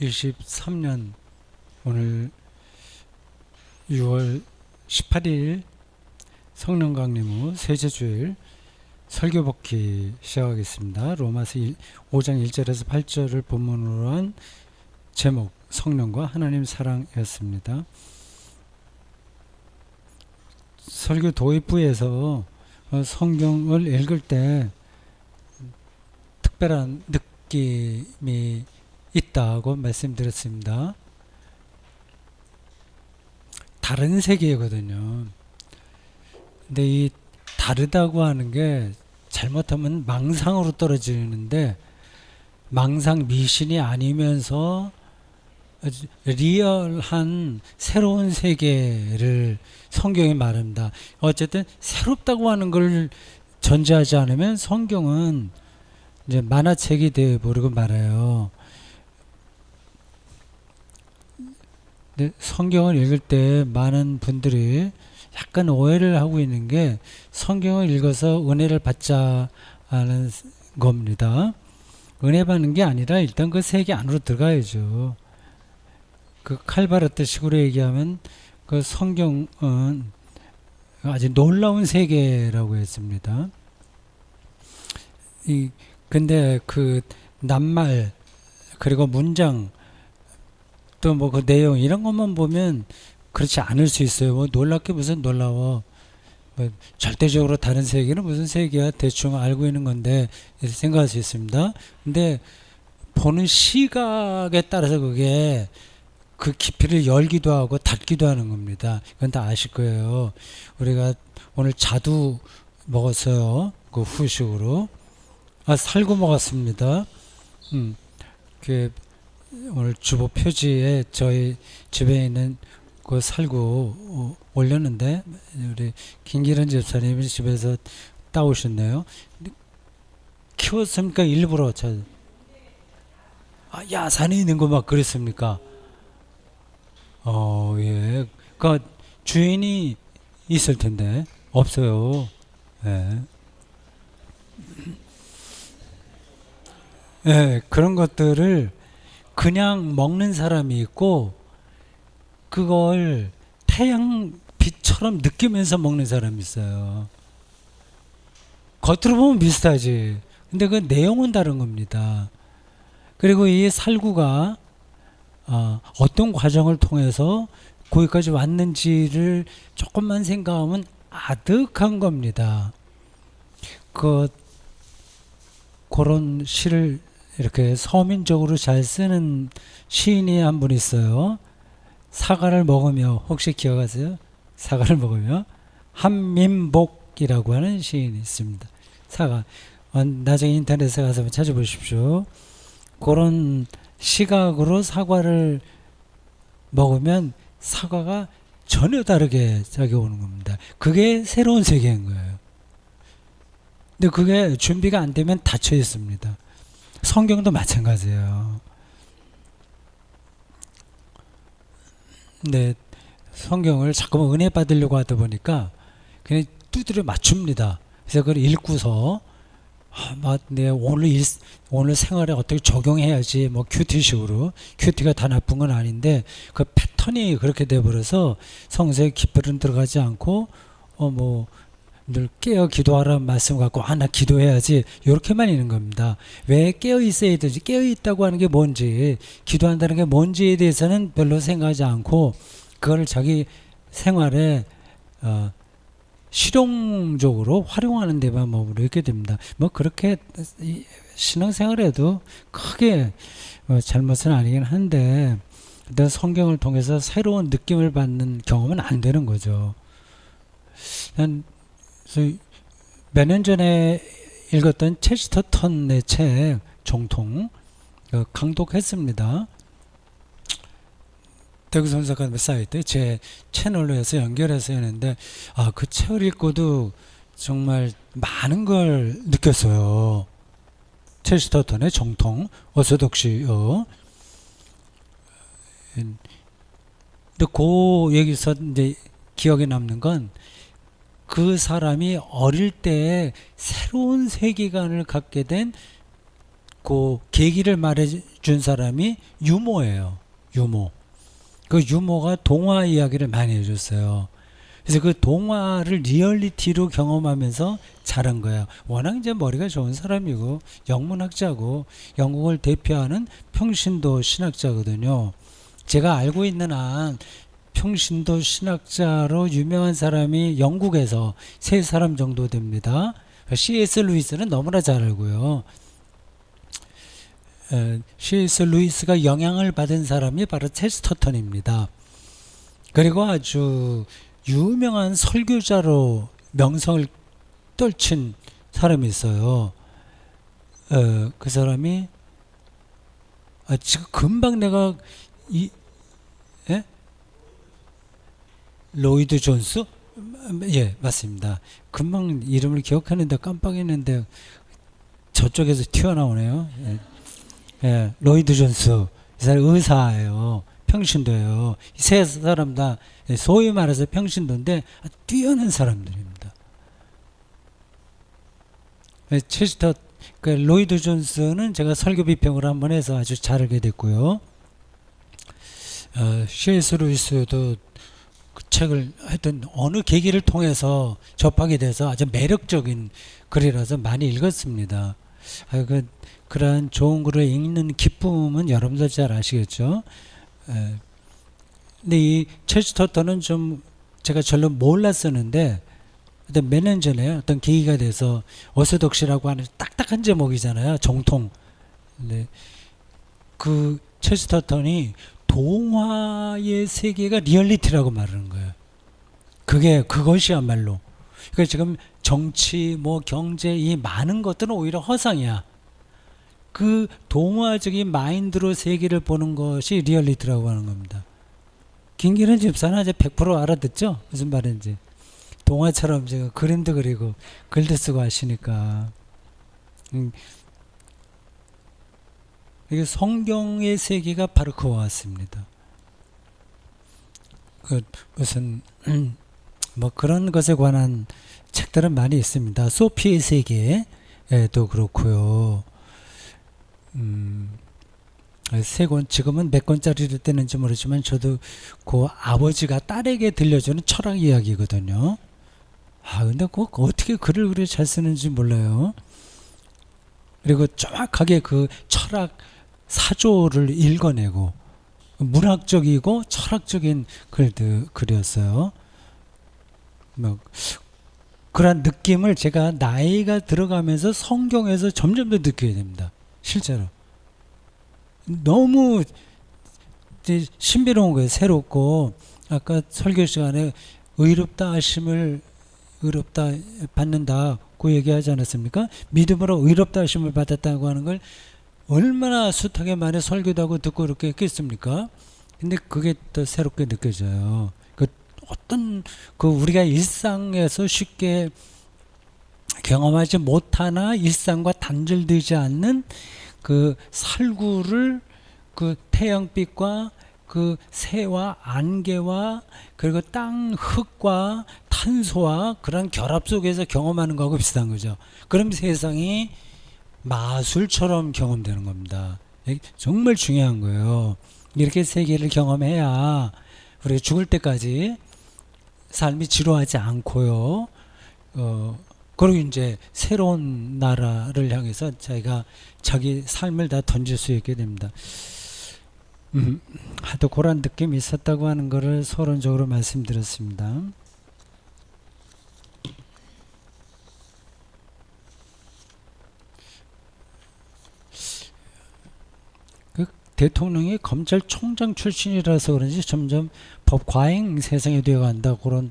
2023년 오늘 6월 18일 성령 강림 후 셋째 주일 설교 복귀 시작하겠습니다. 로마서 5장 1절에서 8절을 본문으로 한 제목 성령과 하나님 사랑이었습니다. 설교 도입부에서 성경을 읽을 때 특별한 느낌이 있다고 말씀드렸습니다. 다른 세계거든요. 근데 이 다르다고 하는 게 잘못하면 망상으로 떨어지는데, 망상 미신이 아니면서 리얼한 새로운 세계를 성경이 말합니다. 어쨌든 새롭다고 하는 걸 전제하지 않으면 성경은 이제 만화책이 되어버리고 말아요. 근데 성경을 읽을 때 많은 분들이 약간 오해를 하고 있는 게, 성경을 읽어서 은혜를 받자 하는 겁니다. 은혜 받는 게 아니라 일단 그 세계 안으로 들어가야죠. 그 칼바르트 식으로 얘기하면 그 성경은 아주 놀라운 세계라고 했습니다. 근데 그 낱말 그리고 문장 또 뭐 그 내용 이런 것만 보면 그렇지 않을 수 있어요. 뭐 놀랍게 무슨 놀라워. 뭐 절대적으로 다른 세계는 무슨 세계야, 대충 알고 있는 건데 생각할 수 있습니다. 근데 보는 시각에 따라서 그게 그 깊이를 열기도 하고 닫기도 하는 겁니다. 이건 다 아실 거예요. 우리가 오늘 자두 먹었어요. 그 후식으로. 살구 먹었습니다. 그 오늘 주보 표지에 저희 집에 있는 그 살구 올렸는데, 우리 김기란 집사님이 집에서 따오셨네요. 키웠습니까? 일부러 야산에 있는 거 막 그랬습니까? 예. 그 주인이 있을 텐데 없어요. 예. 예, 그런 것들을 그냥 먹는 사람이 있고, 그걸 태양빛처럼 느끼면서 먹는 사람이 있어요. 겉으로 보면 비슷하지. 근데 그 내용은 다른 겁니다. 그리고 이 살구가 어떤 과정을 통해서 거기까지 왔는지를 조금만 생각하면 아득한 겁니다. 그런 시를 이렇게 서민적으로 잘 쓰는 시인이 한 분 있어요. 사과를 먹으며, 혹시 기억하세요? 사과를 먹으며 한민복이라고 하는 시인이 있습니다. 사과. 나중에 인터넷에 가서 찾아보십시오. 그런 시각으로 사과를 먹으면 사과가 전혀 다르게 작용하는 겁니다. 그게 새로운 세계인 거예요. 근데 그게 준비가 안 되면 닫혀 있습니다. 성경도 마찬가지예요. 근데 성경을 자꾸만 은혜 받으려고 하다 보니까 그냥 두드려 맞춥니다. 그래서 그걸 읽고서 내 오늘 생활에 어떻게 적용해야지, 뭐 큐티식으로. 큐티가 다 나쁜 건 아닌데 그 패턴이 그렇게 돼버려서 성서에 깊이는 들어가지 않고 늘 깨어 기도하라는 말씀 갖고 나 기도해야지 이렇게만 있는 겁니다. 왜 깨어 있어야 되지, 깨어 있다고 하는 게 뭔지, 기도한다는 게 뭔지에 대해서는 별로 생각하지 않고, 그걸 자기 생활에 실용적으로 활용하는 데만 머무르 있게 됩니다. 뭐 그렇게 신앙생활에도 크게 잘못은 아니긴 한데, 일단 성경을 통해서 새로운 느낌을 받는 경험은 안 되는 거죠. 몇 년 전에 읽었던 체스터턴의 책 정통 강독했습니다. 대구 선사관 사이트 제 채널로 해서 연결해서 했는데, 그 책을 읽고도 정말 많은 걸 느꼈어요. 체스터턴의 정통 어소독시요. 근데 여기서 이제 기억에 남는 건, 그 사람이 어릴 때 새로운 세계관을 갖게 된 그 계기를 말해준 사람이 유모예요. 유모. 그 유모가 동화 이야기를 많이 해줬어요. 그래서 그 동화를 리얼리티로 경험하면서 자란 거예요. 워낙 이제 머리가 좋은 사람이고 영문학자고 영국을 대표하는 평신도 신학자거든요. 제가 알고 있는 한 평신도 신학자로 유명한 사람이 영국에서 세 사람 정도 됩니다. C.S. 루이스는 너무나 잘 알고요. C.S. 루이스가 영향을 받은 사람이 바로 체스터턴입니다. 그리고 아주 유명한 설교자로 명성을 떨친 사람이 있어요. 그 사람이 지금 금방 내가 예? 로이드 존스? 예, 맞습니다. 금방 이름을 기억하는데 깜빡했는데 저쪽에서 튀어나오네요. 예, 로이드 존스. 이 사람 의사예요. 평신도예요. 이 세 사람 다 소위 말해서 평신도인데 뛰어난 사람들입니다. 체스터 로이드 존스는 제가 설교 비평을 한번 해서 아주 잘 알게 됐고요. C.S. 루이스도 그 책을 하여튼 어느 계기를 통해서 접하게 돼서 아주 매력적인 글이라서 많이 읽었습니다. 그러한 좋은 글을 읽는 기쁨은 여러분들 잘 아시겠죠? 근데 이 체스터턴은 좀 제가 별로 몰랐었는데 몇 년 전에 어떤 계기가 돼서 어소독시라고 하는 딱딱한 제목이잖아요. 정통. 근데 그 체스터턴이 동화의 세계가 리얼리티라고 말하는 거예요. 그것이야말로. 그러니까 지금 정치, 경제 이 많은 것들은 오히려 허상이야. 그 동화적인 마인드로 세계를 보는 것이 리얼리티라고 하는 겁니다. 김기현 집사는 이제 100% 알아듣죠? 무슨 말인지. 동화처럼 제가 그림도 그리고 글도 쓰고 하시니까. 이게 성경의 세계가 바로 그와 같습니다. 무슨 그런 것에 관한 책들은 많이 있습니다. 소피의 세계도 그렇고요. 세 권, 지금은 몇 권짜리를 떼는지 모르지만 저도 그 아버지가 딸에게 들려주는 철학 이야기거든요. 근데 꼭 어떻게 글을 그렇게 잘 쓰는지 몰라요. 그리고 정확하게 그 철학 사조를 읽어내고 문학적이고 철학적인 글이었어요. 그런 느낌을 제가 나이가 들어가면서 성경에서 점점 더 느끼게 됩니다. 실제로. 너무 신비로운 거예요. 새롭고 아까 설교 시간에 의롭다 하심을 의롭다 받는다고 얘기하지 않았습니까? 믿음으로 의롭다 하심을 받았다고 하는 걸 얼마나 숱하게 많이 설교도 하고 듣고 그렇게 했겠습니까? 근데 그게 더 새롭게 느껴져요. 어떤 우리가 일상에서 쉽게 경험하지 못하나 일상과 단절되지 않는 그 살구를 태양빛과 새와 안개와 그리고 땅 흙과 탄소와 그런 결합 속에서 경험하는 거하고 비슷한 거죠. 그럼 세상이 마술처럼 경험되는 겁니다. 정말 중요한 거예요. 이렇게 세계를 경험해야 우리가 죽을 때까지 삶이 지루하지 않고요. 그리고 이제 새로운 나라를 향해서 자기가 자기 삶을 다 던질 수 있게 됩니다. 하도 그런 느낌이 있었다고 하는 것을 서론적으로 말씀드렸습니다. 대통령이 검찰총장 출신이라서 그런지 점점 법 과잉 세상이 되어간다 그런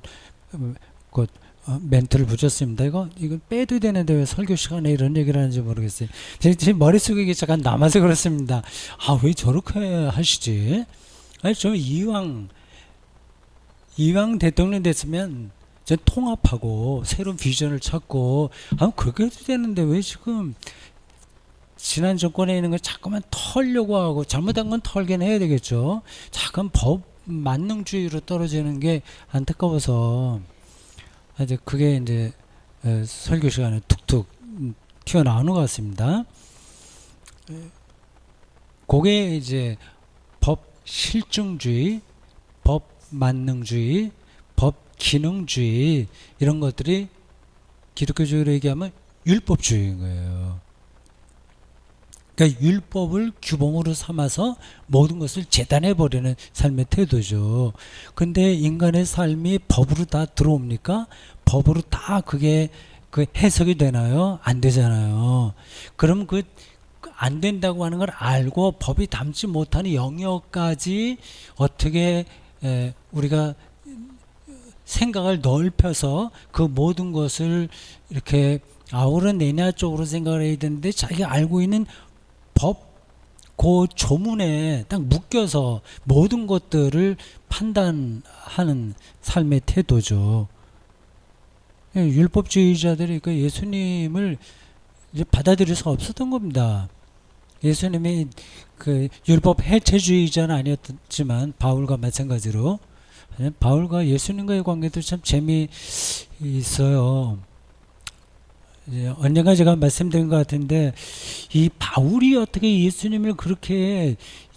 멘트를 붙였습니다. 이거 빼도 되는데 왜 설교 시간에 이런 얘기를 하는지 모르겠어요. 제 머릿속에 이게 잠깐 남아서 그렇습니다. 왜 저렇게 하시지? 저 이왕 대통령 됐으면 전 통합하고 새로운 비전을 찾고 그렇게 해도 되는데 왜 지금 지난 정권에 있는 걸 자꾸만 털려고 하고 잘못한 건 털긴 해야 되겠죠. 자꾸 법 만능주의로 떨어지는 게 안타까워서 이제 그게 이제 설교 시간에 툭툭 튀어나오는 것 같습니다. 그게 이제 법 실증주의, 법 만능주의, 법 기능주의 이런 것들이 기독교적으로 얘기하면 율법주의인 거예요. 그러니까 율법을 규범으로 삼아서 모든 것을 재단해 버리는 삶의 태도죠. 근데 인간의 삶이 법으로 다 들어옵니까? 법으로 다 그게 그 해석이 되나요? 안 되잖아요. 그럼 그 안 된다고 하는 걸 알고 법이 담지 못하는 영역까지 어떻게 우리가 생각을 넓혀서 그 모든 것을 이렇게 아우러내냐 쪽으로 생각을 해야 되는데 자기가 알고 있는 법, 그 조문에 딱 묶여서 모든 것들을 판단하는 삶의 태도죠. 율법주의자들이 그 예수님을 이제 받아들일 수 없었던 겁니다. 예수님이 그 율법 해체주의자는 아니었지만 바울과 마찬가지로 바울과 예수님과의 관계도 참 재미있어요. 언젠가 제가 말씀드린 것 같은데 이 바울이 어떻게 예수님을 그렇게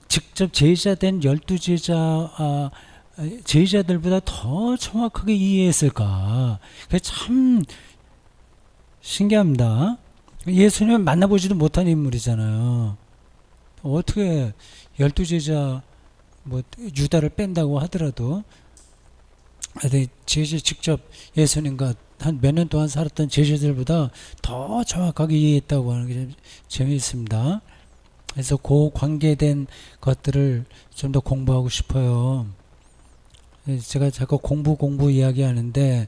직접 제자된 12제자 제자들보다 더 정확하게 이해했을까? 그게 참 신기합니다. 예수님을 만나보지도 못한 인물이잖아요. 어떻게 12제자 뭐 유다를 뺀다고 하더라도 제자 직접 예수님과 한 몇 년 동안 살았던 제자들보다 더 정확하게 이해했다고 하는 게 좀 재미있습니다. 그래서 그 관계된 것들을 좀 더 공부하고 싶어요. 제가 자꾸 공부 이야기하는데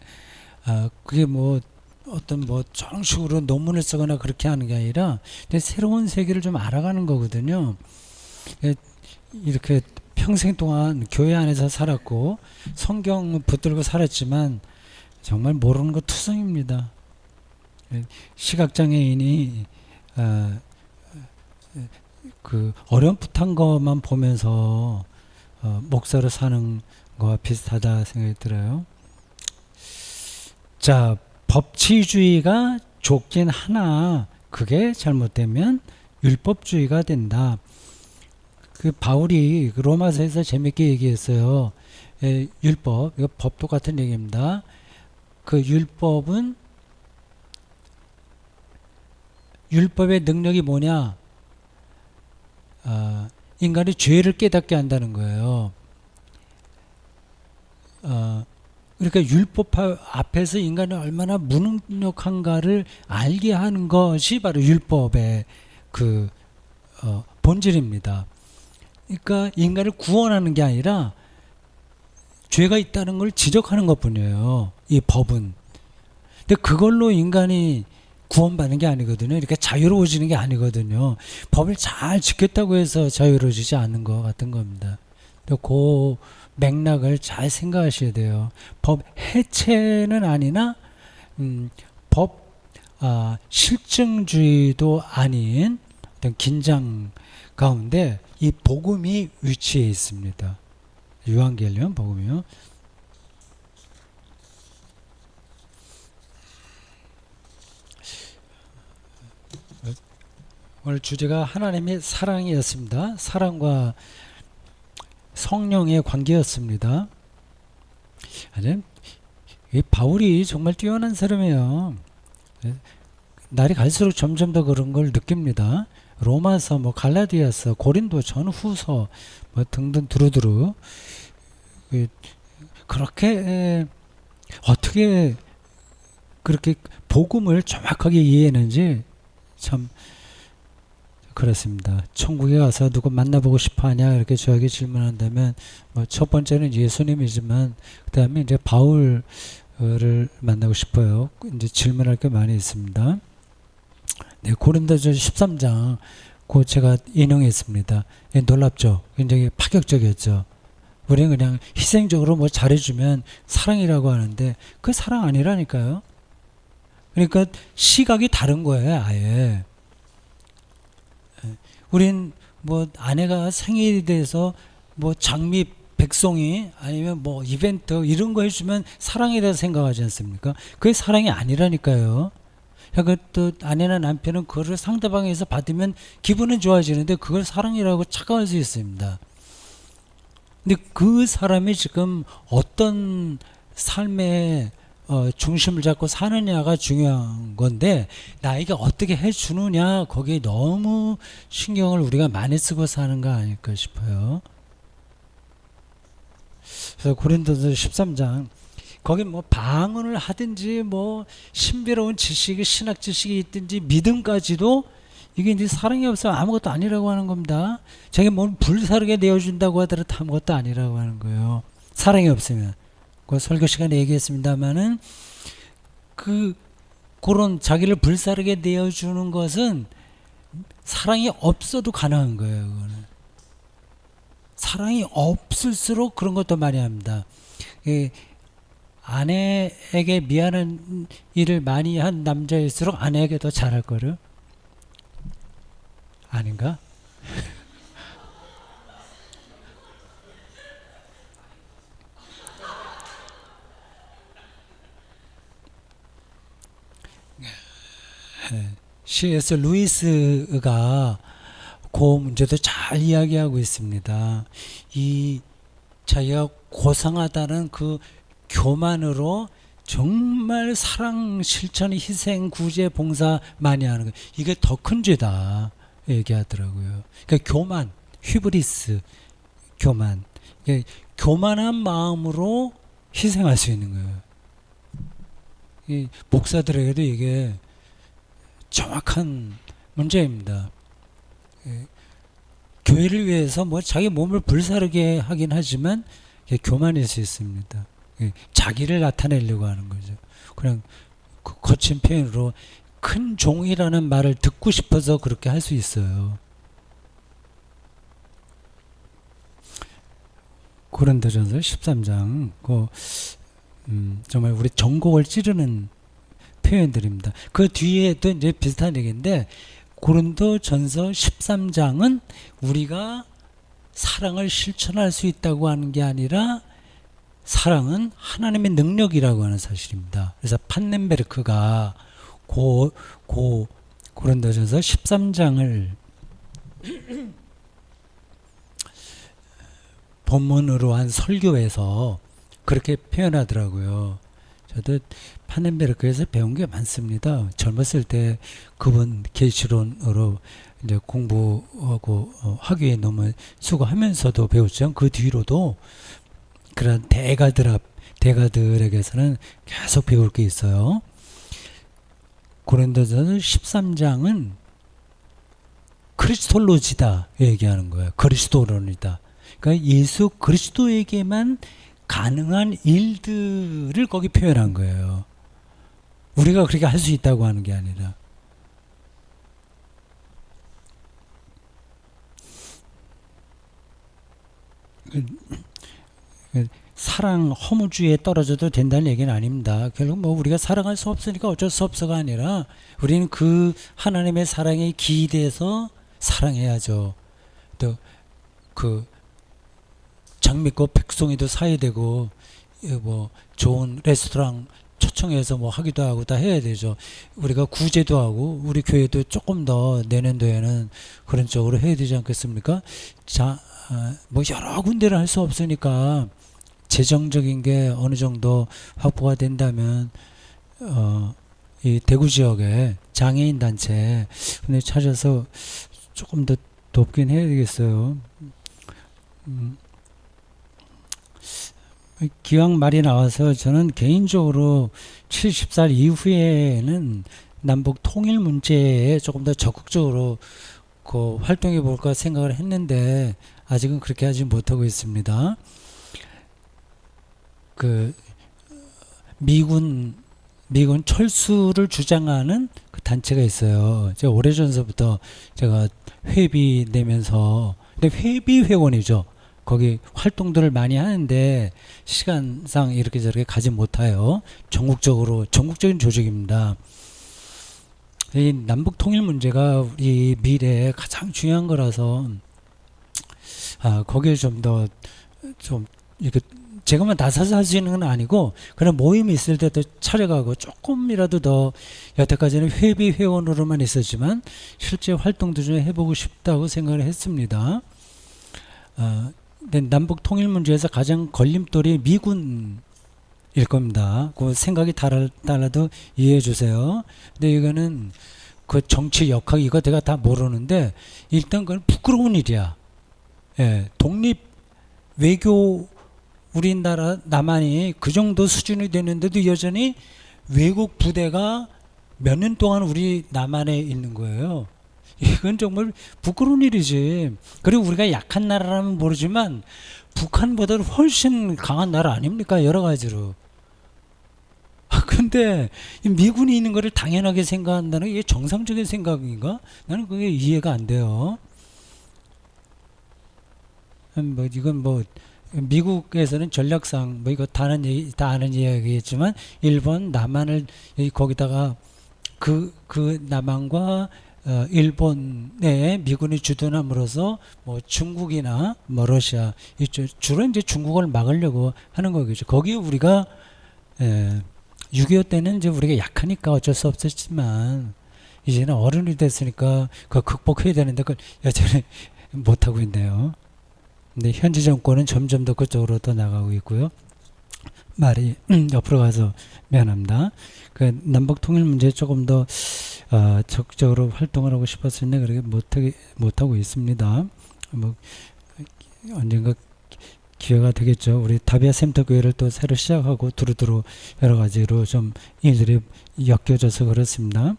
그게 뭐 어떤 뭐 정식으로 논문을 쓰거나 그렇게 하는 게 아니라 새로운 세계를 좀 알아가는 거거든요. 이렇게 평생 동안 교회 안에서 살았고 성경 붙들고 살았지만 정말 모르는 거 투성입니다. 시각장애인이 그 어렴풋한 것만 보면서 목사로 사는 거와 비슷하다 생각이 들어요. 자, 법치주의가 좋긴 하나 그게 잘못되면 율법주의가 된다. 그 바울이 그 로마서에서 재밌게 얘기했어요. 율법, 이거 법도 같은 얘기입니다. 그 율법은 율법의 능력이 뭐냐? 인간의 죄를 깨닫게 한다는 거예요. 그러니까 율법 앞에서 인간이 얼마나 무능력한가를 알게 하는 것이 바로 율법의 그 본질입니다. 그러니까 인간을 구원하는 게 아니라 죄가 있다는 걸 지적하는 것뿐이에요. 이 법은. 근데 그걸로 인간이 구원받는 게 아니거든요. 이렇게 자유로워지는 게 아니거든요. 법을 잘 지켰다고 해서 자유로워지지 않는 것 같은 겁니다. 그 맥락을 잘 생각하셔야 돼요. 법 해체는 아니나 법 실증주의도 아닌 어떤 긴장 가운데 이 복음이 위치해 있습니다. 요한계시록 복음이요. 오늘 주제가 하나님의 사랑이었습니다. 사랑과 성령의 관계였습니다. 이 바울이 정말 뛰어난 사람이에요. 날이 갈수록 점점 더 그런 걸 느낍니다. 로마서, 뭐 갈라디아서, 고린도 전후서 뭐 등등 두루두루 그렇게 어떻게 그렇게 복음을 정확하게 이해했는지 참 그렇습니다. 천국에 가서 누구 만나보고 싶어하냐 이렇게 저에게 질문한다면 뭐 첫 번째는 예수님이지만 그 다음에 이제 바울을 만나고 싶어요. 이제 질문할 게 많이 있습니다. 네, 고린도전 13장 그 제가 인용했습니다. 놀랍죠? 굉장히 파격적이었죠. 우리는 그냥 희생적으로 뭐 잘해주면 사랑이라고 하는데 그 사랑 아니라니까요. 그러니까 시각이 다른 거예요, 아예. 우린 뭐 아내가 생일이 돼서 뭐 장미 백송이 아니면 뭐 이벤트 이런 거 해주면 사랑이라 생각하지 않습니까? 그게 사랑이 아니라니까요. 그러니까 또 아내나 남편은 그거를 상대방에서 받으면 기분은 좋아지는데 그걸 사랑이라고 착각할 수 있습니다. 근데 그 사람이 지금 어떤 삶의 중심을 잡고 사느냐가 중요한 건데 나에게 어떻게 해주느냐 거기에 너무 신경을 우리가 많이 쓰고 사는 거 아닐까 싶어요. 그래서 고린도서 13장 거기 뭐 방언을 하든지 뭐 신비로운 지식이 신학 지식이 있든지 믿음까지도 이게 이제 사랑이 없으면 아무것도 아니라고 하는 겁니다. 자기 몸 불사르게 내어준다고 하더라도 아무것도 아니라고 하는 거예요. 사랑이 없으면. 그 설교 시간에 얘기했습니다만은 그런 자기를 불사르게 내어주는 것은 사랑이 없어도 가능한 거예요. 그거는. 사랑이 없을수록 그런 것도 많이 합니다. 아내에게 미안한 일을 많이 한 남자일수록 아내에게 더 잘할 거를 아닌가? C.S. 루이스가 그 문제도 잘 이야기하고 있습니다. 이 자기가 고상하다는 그 교만으로 정말 사랑, 실천, 희생, 구제, 봉사 많이 하는 거 이게 더 큰 죄다 얘기하더라고요. 그러니까 교만, 휘브리스, 교만. 그러니까 교만한 마음으로 희생할 수 있는 거예요. 이 목사들에게도 이게 정확한 문제입니다. 교회를 위해서 뭐 자기 몸을 불사르게 하긴 하지만 교만일 수 있습니다. 자기를 나타내려고 하는 거죠. 그냥 거친 표현으로 큰 종이라는 말을 듣고 싶어서 그렇게 할 수 있어요. 고린도전서 13장 정말 우리 전곡을 찌르는 표현들입니다. 그 뒤에도 이제 비슷한 얘기인데 고린도전서 13장은 우리가 사랑을 실천할 수 있다고 하는 게 아니라 사랑은 하나님의 능력이라고 하는 사실입니다. 그래서 판넨베르크가 고린도전서 13장을 본문으로 한 설교에서 그렇게 표현하더라고요. 저도 판넨베르크에서 배운 게 많습니다. 젊었을 때 그분 계시론으로 이제 공부하고 학위에 너무 수고하면서도 배웠죠. 그 뒤로도 그런 대가들에게서는 계속 배울 게 있어요. 고린도전서 13장은 크리스톨로지다 얘기하는 거예요. 그리스도론이다. 그러니까 예수 그리스도에게만 가능한 일들을 거기 표현한 거예요. 우리가 그렇게 할 수 있다고 하는 게 아니라. 사랑 허무주의에 떨어져도 된다는 얘기는 아닙니다. 결국 뭐 우리가 사랑할 수 없으니까 어쩔 수 없어가 아니라 우리는 그 하나님의 사랑에 기대서 사랑해야죠. 또 그 장미꽃 백송이도 사야 되고 뭐 좋은 레스토랑 초청해서 뭐 하기도 하고 다 해야 되죠. 우리가 구제도 하고 우리 교회도 조금 더 내년도에는 그런 쪽으로 해야 되지 않겠습니까? 뭐 여러 군데를 할 수 없으니까 재정적인 게 어느 정도 확보가 된다면 이 대구 지역에 장애인 단체 근데 찾아서 조금 더 돕긴 해야 되겠어요. 기왕 말이 나와서 저는 개인적으로 70살 이후에는 남북 통일 문제에 조금 더 적극적으로 활동해 볼까 생각을 했는데 아직은 그렇게 하지 못하고 있습니다. 미군 철수를 주장하는 그 단체가 있어요. 제가 오래전서부터 제가 회비 내면서 근데 회비 회원이죠. 거기 활동들을 많이 하는데 시간상 이렇게 저렇게 가지 못해요. 전국적인 조직입니다. 이 남북 통일 문제가 우리 미래에 가장 중요한 거라서 거기에 좀 이렇게 제가만 나서서 할 수 있는 건 아니고 그런 모임이 있을 때도 찾아가고 조금이라도 더 여태까지는 회비 회원으로만 있었지만 실제 활동도 좀 해보고 싶다고 생각을 했습니다. 근데 남북 통일 문제에서 가장 걸림돌이 미군일 겁니다. 그 생각이 달라도 이해해 주세요. 근데 이거는 그 정치 역학 이거 내가 다 모르는데 일단 그건 부끄러운 일이야. 예, 독립 외교 우리나라 남한이 그 정도 수준이 되는데도 여전히 외국 부대가 몇 년 동안 우리 남한에 있는 거예요. 이건 정말 부끄러운 일이지. 그리고 우리가 약한 나라라면 모르지만 북한보다 훨씬 강한 나라 아닙니까? 여러 가지로. 근데 미군이 있는 거를 당연하게 생각한다는 게 정상적인 생각인가? 나는 그게 이해가 안 돼요. 뭐 이건 뭐 미국에서는 전략상 뭐 이거 다 아는 이야기겠지만 일본 남한을 거기다가 그 남한과 일본에 미군이 주둔함으로써 뭐 중국이나 뭐 러시아 이쪽 주로 이제 중국을 막으려고 하는 거겠죠. 거기에 우리가 6.25 때는 이제 우리가 약하니까 어쩔 수 없었지만 이제는 어른이 됐으니까 그거 극복해야 되는데 그걸 여전히 못 하고 있네요. 근데 현재 정권은 점점 더 그쪽으로 더 나가고 있고요. 말이 옆으로 가서 미안합니다. 그 남북 통일 문제에 조금 더 적극적으로 활동을 하고 싶었는데 그렇게 못하고 있습니다. 뭐 언젠가 기회가 되겠죠. 우리 다비아 센터 교회를 또 새로 시작하고 두루두루 여러 가지로 좀 일들이 엮여져서 그렇습니다.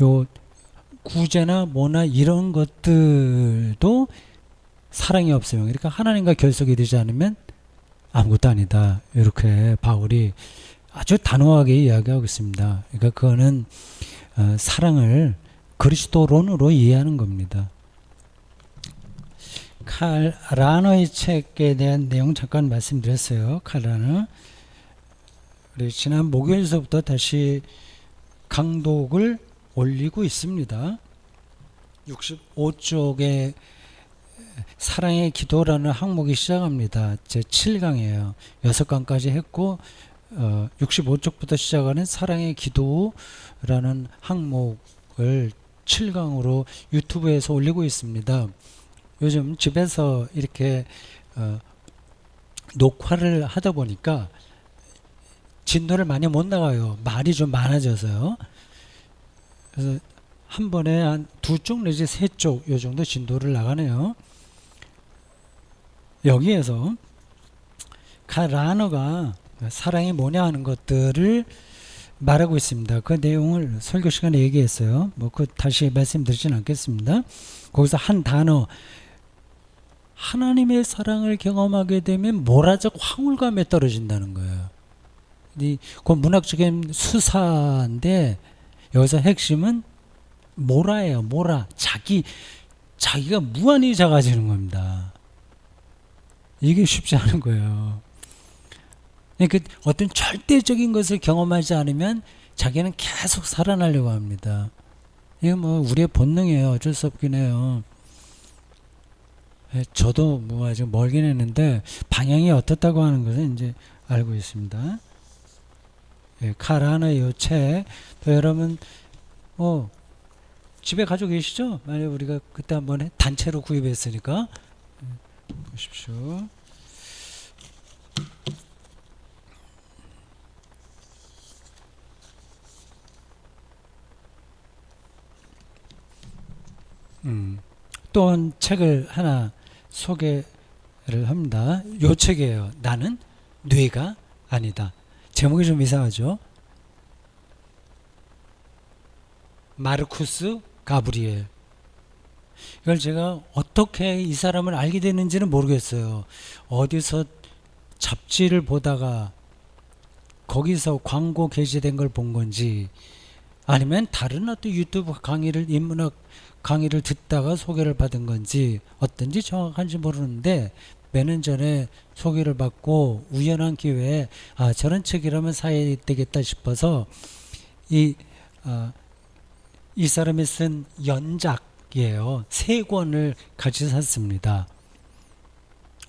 요 구제나 뭐나 이런 것들도 사랑이 없으면 그러니까 하나님과 결속이 되지 않으면 아무것도 아니다. 이렇게 바울이 아주 단호하게 이야기하고 있습니다. 그러니까 그거는 사랑을 그리스도론으로 이해하는 겁니다. 칼 라너의 책에 대한 내용 잠깐 말씀드렸어요. 칼 라너. 우리 지난 목요일서부터 다시 강독을 올리고 있습니다. 65쪽에 사랑의 기도라는 항목이 시작합니다. 제 7강이에요. 6강까지 했고 65쪽부터 시작하는 사랑의 기도라는 항목을 7강으로 유튜브에서 올리고 있습니다. 요즘 집에서 이렇게 녹화를 하다 보니까 진도를 많이 못 나가요. 말이 좀 많아져서요. 그래서 한 번에 한 2쪽 내지 3쪽 요 정도 진도를 나가네요. 여기에서 라너가 사랑이 뭐냐 하는 것들을 말하고 있습니다. 그 내용을 설교 시간에 얘기했어요. 뭐 그 다시 말씀드리진 않겠습니다. 거기서 한 단어 하나님의 사랑을 경험하게 되면 모라적 황홀감에 떨어진다는 거예요. 그 문학적인 수사인데 여기서 핵심은 모라예요. 모라. 자기가 무한히 작아지는 겁니다. 이게 쉽지 않은 거예요. 그러니까 어떤 절대적인 것을 경험하지 않으면 자기는 계속 살아나려고 합니다. 이거 뭐 우리의 본능이에요. 어쩔 수 없긴 해요. 저도 뭐 아직 멀긴 했는데 방향이 어떻다고 하는 것은 이제 알고 있습니다. 칼 라너의 요 책, 또 여러분 집에 가지고 계시죠? 만약 우리가 그때 한번 단체로 구입했으니까 보십시오. 또 한 책을 하나 소개를 합니다. 요 책이에요. 나는 뇌가 아니다. 제목이 좀 이상하죠? 마르쿠스 가브리엘. 이걸 제가 어떻게 이 사람을 알게 됐는지는 모르겠어요. 어디서 잡지를 보다가 거기서 광고 게시된 걸 본 건지 아니면 다른 어떤 유튜브 인문학 강의를 듣다가 소개를 받은 건지 어떤지 정확한지 모르는데 몇 년 전에 소개를 받고 우연한 기회에 저런 책이라면 사야 되겠다 싶어서 이 사람이 쓴 연작이에요. 3권을 같이 샀습니다.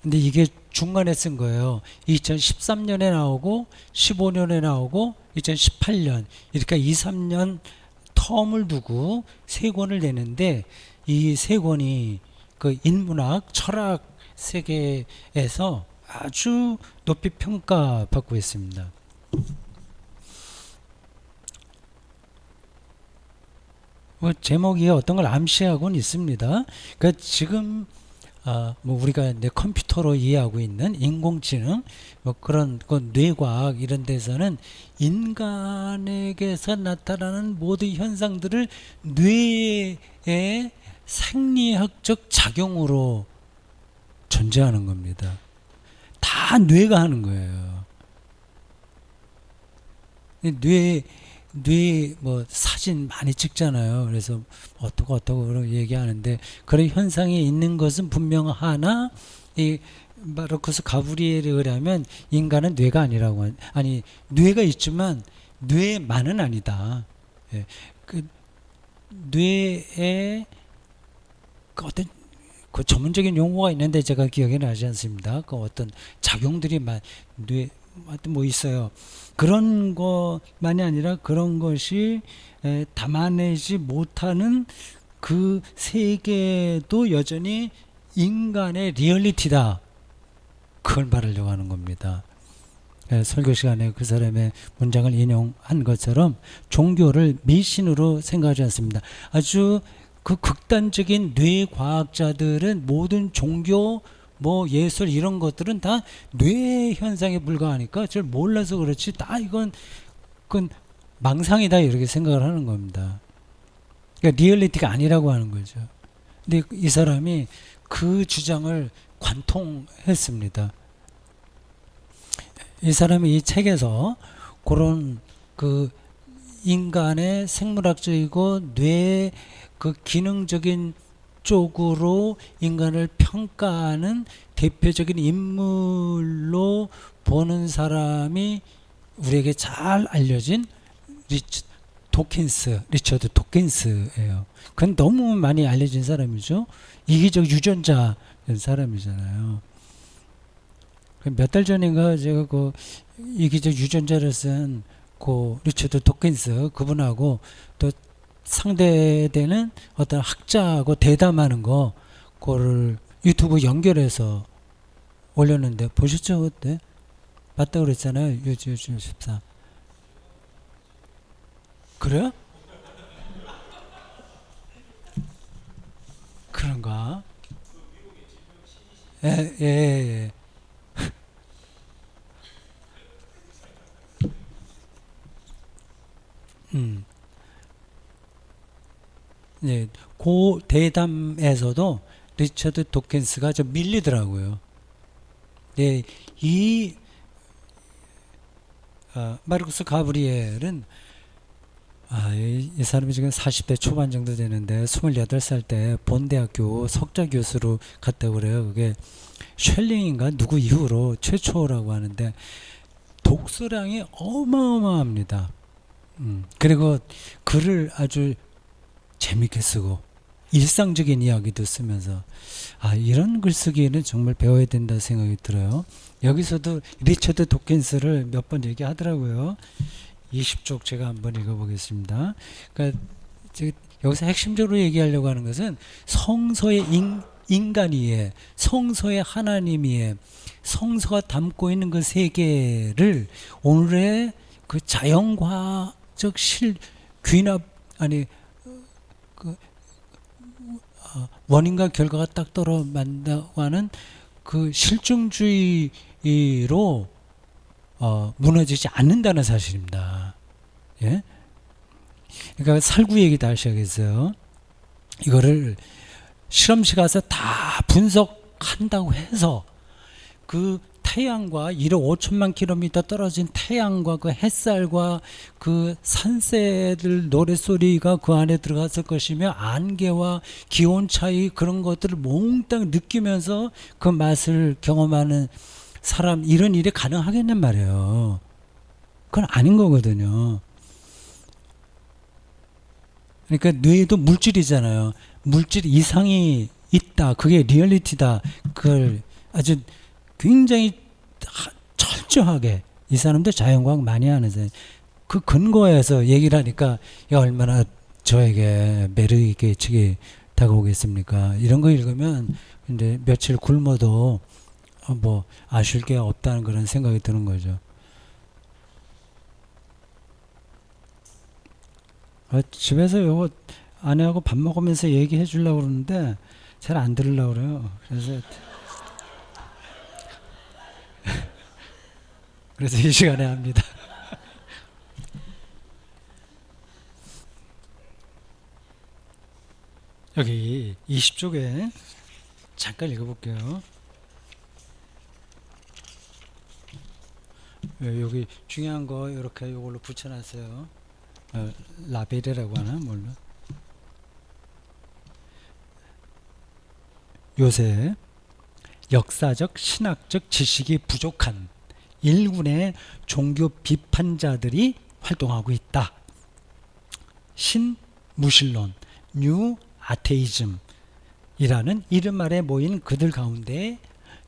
근데 이게 중간에 쓴 거예요. 2013년에 나오고 15년에 나오고 2018년 이렇게 2, 3년 텀을 두고 세 권을 내는데 이 세 권이 그 인문학, 철학 세계에서 아주 높이 평가받고 있습니다. 뭐 제목이 어떤 걸 암시하고는 있습니다. 그러니까 지금 뭐 우리가 이제 컴퓨터로 이해하고 있는 인공지능 뭐 그런 그 뇌과학 이런 데서는 인간에게서 나타나는 모든 현상들을 뇌의 생리학적 작용으로 존재하는 겁니다. 다 뇌가 하는 거예요. 뇌 뭐 사진 많이 찍잖아요. 그래서 어떻고 그런 얘기하는데 그런 현상이 있는 것은 분명하나 이 마르코스 가브리엘에 의하면 인간은 뇌가 아니라고 아니 뇌가 있지만 뇌만은 아니다. 예. 그 뇌에 그 어떤 그 전문적인 용어가 있는데 제가 기억이 나지 않습니다. 그 어떤 작용들이 뇌 하여튼 뭐 있어요. 그런 것만이 아니라 그런 것이 담아내지 못하는 그 세계도 여전히 인간의 리얼리티다. 그걸 말하려고 하는 겁니다. 설교 시간에 그 사람의 문장을 인용한 것처럼 종교를 미신으로 생각하지 않습니다. 아주 그 극단적인 뇌과학자들은 모든 종교 뭐 예술 이런 것들은 다 뇌 현상에 불과하니까 잘 몰라서 그렇지 다 그건 망상이다 이렇게 생각을 하는 겁니다. 그러니까 리얼리티가 아니라고 하는 거죠. 근데 이 사람이 그 주장을 관통했습니다. 이 사람이 이 책에서 그런 그 인간의 생물학적이고 뇌 그 기능적인 쪽으로 인간을 평가하는 대표적인 인물로 보는 사람이 우리에게 잘 알려진 리처드 도킨스예요. 그건 너무 많이 알려진 사람이죠. 이기적 유전자 사람이잖아요. 몇 달 전인가 제가 그 이기적 유전자를 쓴 그 리처드 도킨스 그분하고 또 상대되는 어떤 학자하고 대담하는 거 그거를 유튜브 연결해서 올렸는데 보셨죠? 그때? 맞다 그랬잖아요. 요즘 14. 그래요? 그런가? 예, 예, 예. 예, 그 대담에서도 리처드 도킨스가 좀 밀리더라고요. 예, 이 마르쿠스 가브리엘은 이 사람이 지금 40대 초반 정도 되는데 28살 때 본대학교 석좌 교수로 갔다고 그래요. 그게 쉘링인가 누구 이후로 최초라고 하는데 독서량이 어마어마합니다. 그리고 글을 아주 재밌게 쓰고 일상적인 이야기도 쓰면서 이런 글쓰기에는 정말 배워야 된다 생각이 들어요. 여기서도 리처드 도킨스를 몇 번 얘기하더라고요. 20쪽 제가 한번 읽어보겠습니다. 그러니까 여기서 핵심적으로 얘기하려고 하는 것은 성서의 인간이에 성서의 하나님이에 성서가 담고 있는 그 세계를 오늘의 그 자연과학적 귀납 원인과 결과가 딱 떨어진다고 하는 그 실증주의로 무너지지 않는다는 사실입니다. 예? 그러니까 살구 얘기 다시 하겠어요. 이거를 실험실 가서 다 분석한다고 해서 그 태양과 1억 5천만 킬로미터 떨어진 태양과 그 햇살과 그 산새들 노랫소리가 그 안에 들어갔을 것이며 안개와 기온 차이 그런 것들을 몽땅 느끼면서 그 맛을 경험하는 사람 이런 일이 가능하겠냔 말이에요. 그건 아닌 거거든요. 그러니까 뇌도 물질이잖아요. 물질 이상이 있다. 그게 리얼리티다. 그걸 아주 굉장히 철저하게 이 사람도 자연과학 많이 하는 사람. 그 근거에서 얘기를 하니까 야, 얼마나 저에게 매력 있게 책이 다가오겠습니까? 이런 거 읽으면 이제 며칠 굶어도 뭐 아쉬울 게 없다는 그런 생각이 드는 거죠. 집에서 요거 아내하고 밥 먹으면서 얘기해 주려고 그러는데 잘 안 들으려고 그래요. 그래서 이 시간에 합니다. 여기 20쪽에 잠깐 읽어볼게요. 여기 중요한 거 이렇게 이걸로 붙여놨어요. 라벨이라고 하나 뭘로? 요새 역사적 신학적 지식이 부족한 일군의 종교 비판자들이 활동하고 있다. 신무신론, 뉴 아테이즘이라는 이름 아래 모인 그들 가운데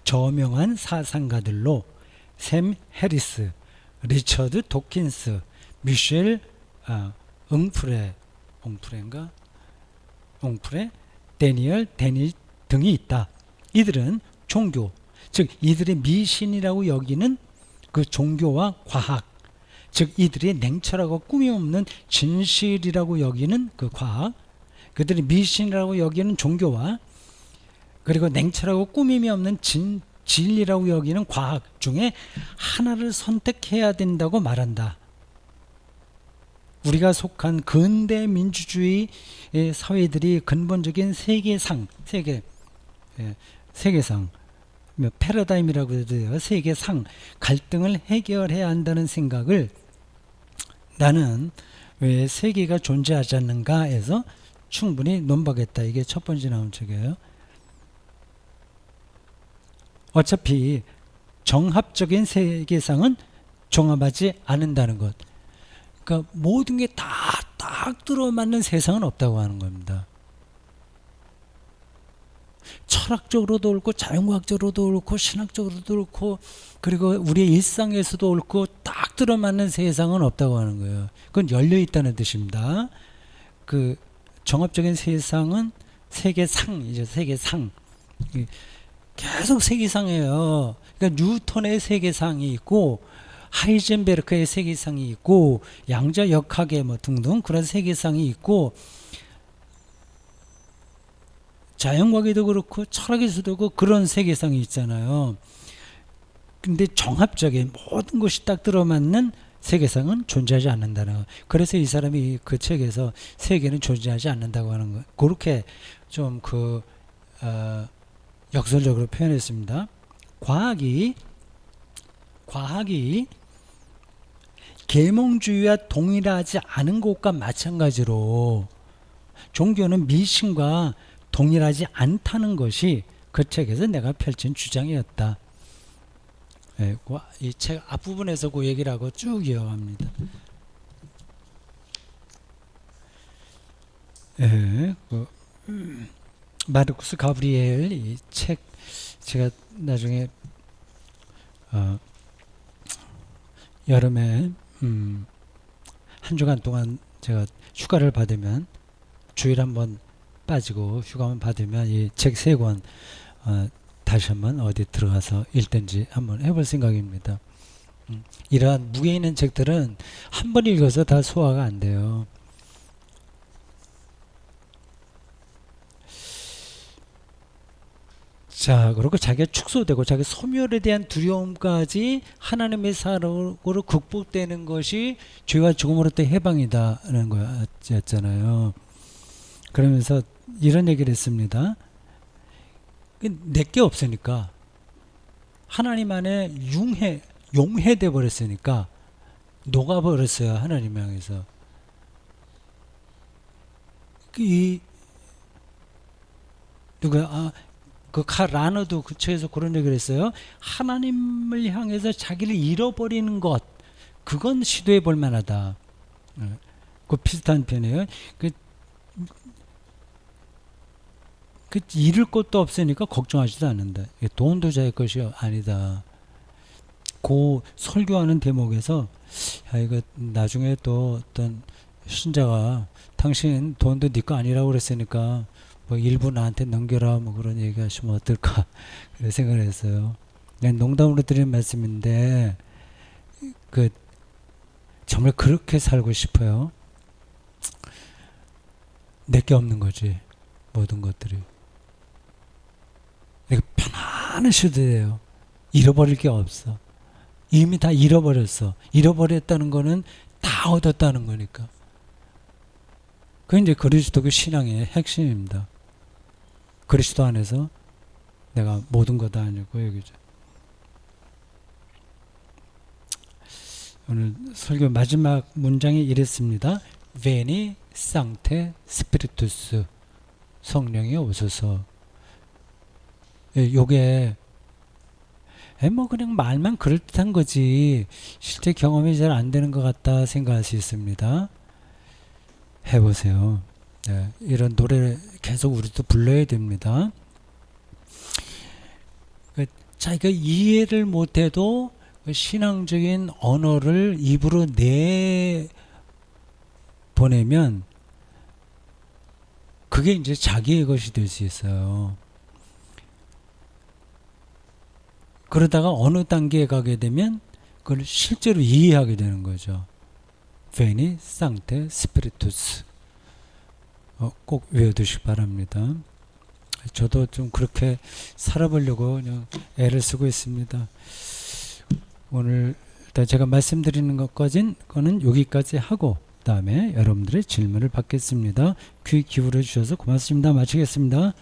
저명한 사상가들로 샘 해리스, 리처드 도킨스, 미셸 옹프레, 데니얼 데니 등이 있다. 이들은 종교, 즉 이들의 미신이라고 여기는 그 종교와 과학, 즉 이들의 냉철하고 꿈이 없는 진실이라고 여기는 그 과학, 그들이 미신이라고 여기는 종교와 그리고 냉철하고 꾸밈이 없는 진리라고 여기는 과학 중에 하나를 선택해야 된다고 말한다. 우리가 속한 근대 민주주의 사회들이 근본적인 세계상, 패러다임이라고 해도 돼요. 세계상 갈등을 해결해야 한다는 생각을 나는 왜 세계가 존재하지 않는가 해서 충분히 논박했다. 이게 첫 번째 나온 책이에요. 어차피 정합적인 세계상은 종합하지 않는다는 것. 그러니까 모든 게 다 딱 들어맞는 세상은 없다고 하는 겁니다. 철학적으로도 옳고 자연과학적으로도 옳고 신학적으로도 옳고 그리고 우리의 일상에서도 옳고 딱 들어맞는 세상은 없다고 하는 거예요. 그건 열려 있다는 뜻입니다. 그 정합적인 세상은 세계상이죠. 세계상. 계속 세계상이에요. 그러니까 뉴턴의 세계상이 있고 하이젠베르크의 세계상이 있고 양자역학의 뭐 등등 그런 세계상이 있고 자연과학에도 그렇고 철학에서도 그렇고 그런 세계상이 있잖아요. 근데 정합적인 모든 것이 딱 들어맞는 세계상은 존재하지 않는다는 거. 그래서 이 사람이 그 책에서 세계는 존재하지 않는다고 하는 거. 그렇게 좀 역설적으로 표현했습니다. 과학이 계몽주의와 동일하지 않은 것과 마찬가지로 종교는 미신과 동일하지 않다는 것이 그 책에서 내가 펼친 주장이었다. 네, 이 책 앞부분에서 그 얘기를 하고 쭉 이어갑니다. 네, 마르쿠스 가브리엘 이 책 제가 나중에 여름에 한 주간 동안 제가 휴가를 받으면 주일 한번 빠지고 휴가만 받으면 이 책 3권 다시 한번 어디 들어가서 읽든지 한번 해볼 생각입니다. 이러한 무게 있는 책들은 한 번 읽어서 다 소화가 안 돼요. 자, 그리고 자기가 축소되고 자기 소멸에 대한 두려움까지 하나님의 사랑으로 극복되는 것이 죄와 죽음으로부터 해방이다라는 거였잖아요. 그러면서 이런 얘기를 했습니다. 내게 없으니까 하나님 안에 용해돼 버렸으니까 녹아버렸어요. 하나님 향해서. 그 칼 라너도 그 책에서 그런 얘기를 했어요. 하나님을 향해서 자기를 잃어버리는 것, 그건 시도해 볼 만하다. 그 비슷한 편이에요. 그 잃을 것도 없으니까 걱정하지도 않는다. 이게 돈도 자기 것이 아니다. 그 설교하는 대목에서 야 이거 나중에 또 어떤 신자가 당신 돈도 네 거 아니라고 그랬으니까 뭐 일부 나한테 넘겨라 뭐 그런 얘기 하시면 어떨까 그런 생각을 했어요. 그냥 농담으로 드리는 말씀인데 그 정말 그렇게 살고 싶어요. 내게 없는 거지 모든 것들이. 이거 편안한 시대예요. 잃어버릴 게 없어. 이미 다 잃어버렸어. 잃어버렸다는 거는 다 얻었다는 거니까. 그게 이제 그리스도교 신앙의 핵심입니다. 그리스도 안에서 내가 모든 것 다 아니고 여기죠. 오늘 설교 마지막 문장이 이랬습니다. Veni Sancte Spiritus 성령이 오소서. 요게 뭐 그냥 말만 그럴듯한 거지 실제 경험이 잘 안 되는 것 같다 생각할 수 있습니다. 해보세요. 네, 이런 노래 계속 우리도 불러야 됩니다. 자기가 이해를 못해도 신앙적인 언어를 입으로 내보내면 그게 이제 자기의 것이 될 수 있어요. 그러다가 어느 단계에 가게 되면 그걸 실제로 이해하게 되는 거죠. Veni Sancte Spiritus. 꼭 외워두시기 바랍니다. 저도 좀 그렇게 살아보려고 그냥 애를 쓰고 있습니다. 오늘 일단 제가 말씀드리는 거는 여기까지 하고 다음에 여러분들의 질문을 받겠습니다. 귀 기울여 주셔서 고맙습니다. 마치겠습니다.